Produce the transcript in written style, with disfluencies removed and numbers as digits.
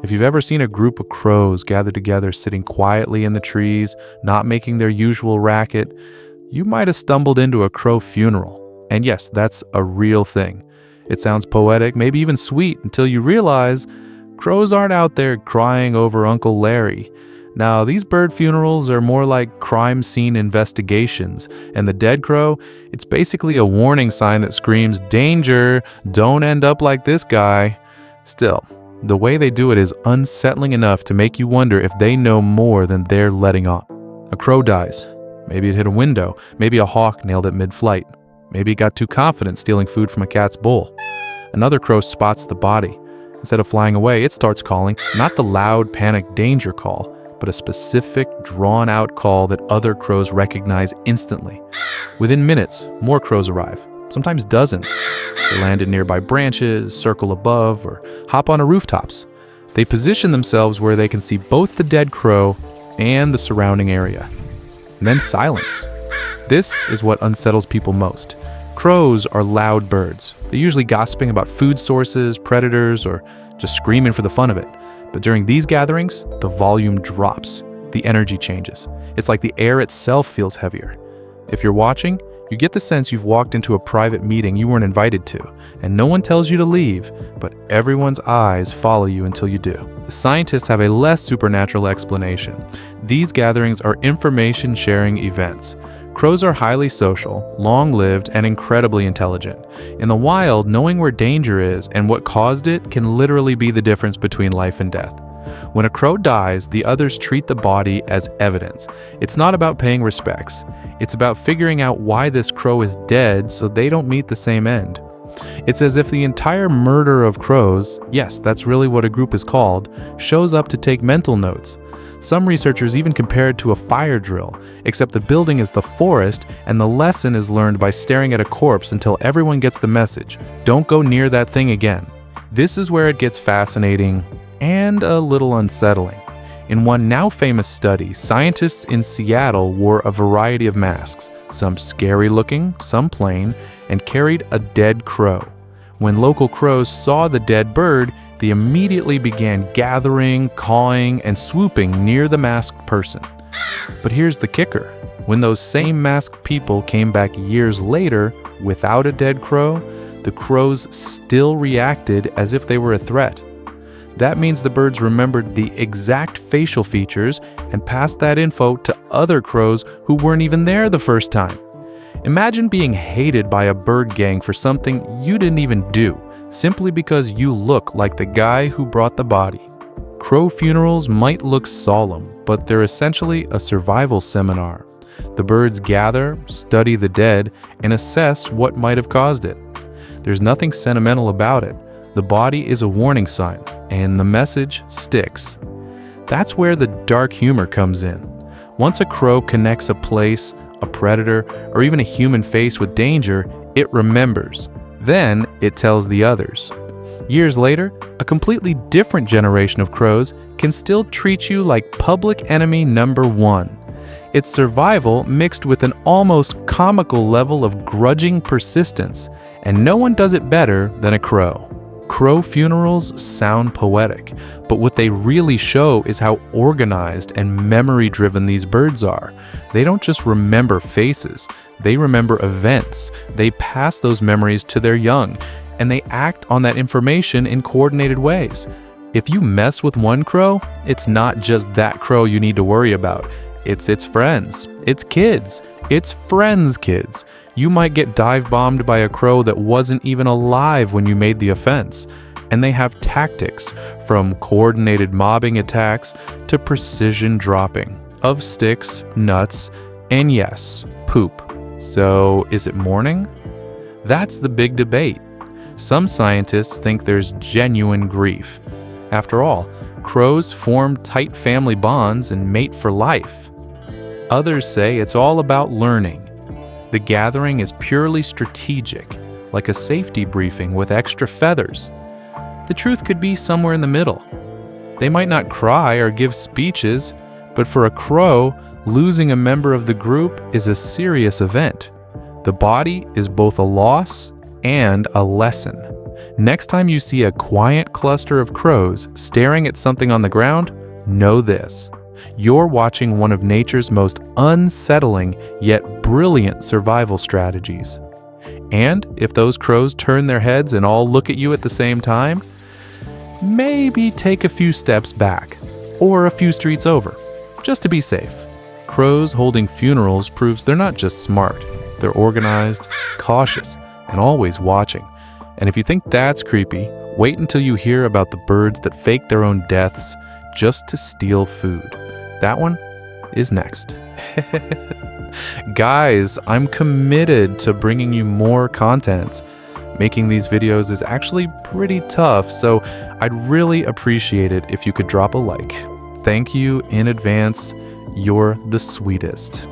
If you've ever seen a group of crows gathered together sitting quietly in the trees, not making their usual racket, you might have stumbled into a crow funeral. And yes, that's a real thing. It sounds poetic, maybe even sweet, until you realize crows aren't out there crying over Uncle Larry. Now, these bird funerals are more like crime scene investigations, and the dead crow, it's basically a warning sign that screams, "Danger, don't end up like this guy." Still, the way they do it is unsettling enough to make you wonder if they know more than they're letting on. A crow dies. Maybe it hit a window. Maybe a hawk nailed it mid-flight. Maybe it got too confident stealing food from a cat's bowl. Another crow spots the body. Instead of flying away, it starts calling, not the loud, panicked danger call, but a specific, drawn-out call that other crows recognize instantly. Within minutes, more crows arrive, sometimes dozens. They land in nearby branches, circle above, or hop onto rooftops. They position themselves where they can see both the dead crow and the surrounding area. And then silence. This is what unsettles people most. Crows are loud birds. They're usually gossiping about food sources, predators, or just screaming for the fun of it. But during these gatherings, the volume drops. The energy changes. It's like the air itself feels heavier. If you're watching, you get the sense you've walked into a private meeting you weren't invited to, and no one tells you to leave, but everyone's eyes follow you until you do. Scientists have a less supernatural explanation. These gatherings are information-sharing events. Crows are highly social, long-lived, and incredibly intelligent. In the wild, knowing where danger is and what caused it can literally be the difference between life and death. When a crow dies, the others treat the body as evidence. It's not about paying respects. It's about figuring out why this crow is dead so they don't meet the same end. It's as if the entire murder of crows, yes, that's really what a group is called, shows up to take mental notes. Some researchers even compare it to a fire drill, except the building is the forest and the lesson is learned by staring at a corpse until everyone gets the message. Don't go near that thing again. This is where it gets fascinating and a little unsettling. In one now famous study, scientists in Seattle wore a variety of masks, some scary looking, some plain, and carried a dead crow. When local crows saw the dead bird, they immediately began gathering, cawing, and swooping near the masked person. But here's the kicker. When those same masked people came back years later without a dead crow, the crows still reacted as if they were a threat. That means the birds remembered the exact facial features and passed that info to other crows who weren't even there the first time. Imagine being hated by a bird gang for something you didn't even do, simply because you look like the guy who brought the body. Crow funerals might look solemn, but they're essentially a survival seminar. The birds gather, study the dead, and assess what might have caused it. There's nothing sentimental about it. The body is a warning sign, and the message sticks. That's where the dark humor comes in. Once a crow connects a place, a predator, or even a human face with danger, it remembers. Then it tells the others. Years later, a completely different generation of crows can still treat you like public enemy number one. It's survival mixed with an almost comical level of grudging persistence, and no one does it better than a crow. Crow funerals sound poetic, but what they really show is how organized and memory-driven these birds are. They don't just remember faces, they remember events. They pass those memories to their young, and they act on that information in coordinated ways. If you mess with one crow, it's not just that crow you need to worry about. It's its friends, its kids, its friends' kids. You might get dive-bombed by a crow that wasn't even alive when you made the offense. And they have tactics, from coordinated mobbing attacks to precision dropping of sticks, nuts, and yes, poop. So, is it mourning? That's the big debate. Some scientists think there's genuine grief. After all, crows form tight family bonds and mate for life. Others say it's all about learning. The gathering is purely strategic, like a safety briefing with extra feathers. The truth could be somewhere in the middle. They might not cry or give speeches, but for a crow, losing a member of the group is a serious event. The body is both a loss and a lesson. Next time you see a quiet cluster of crows staring at something on the ground, know this: you're watching one of nature's most unsettling yet brilliant survival strategies. And if those crows turn their heads and all look at you at the same time, maybe take a few steps back, or a few streets over, just to be safe. Crows holding funerals proves they're not just smart, they're organized, cautious, and always watching. And if you think that's creepy, wait until you hear about the birds that fake their own deaths just to steal food. That one is next. Guys, I'm committed to bringing you more content. Making these videos is actually pretty tough, so I'd really appreciate it if you could drop a like. Thank you in advance. You're the sweetest.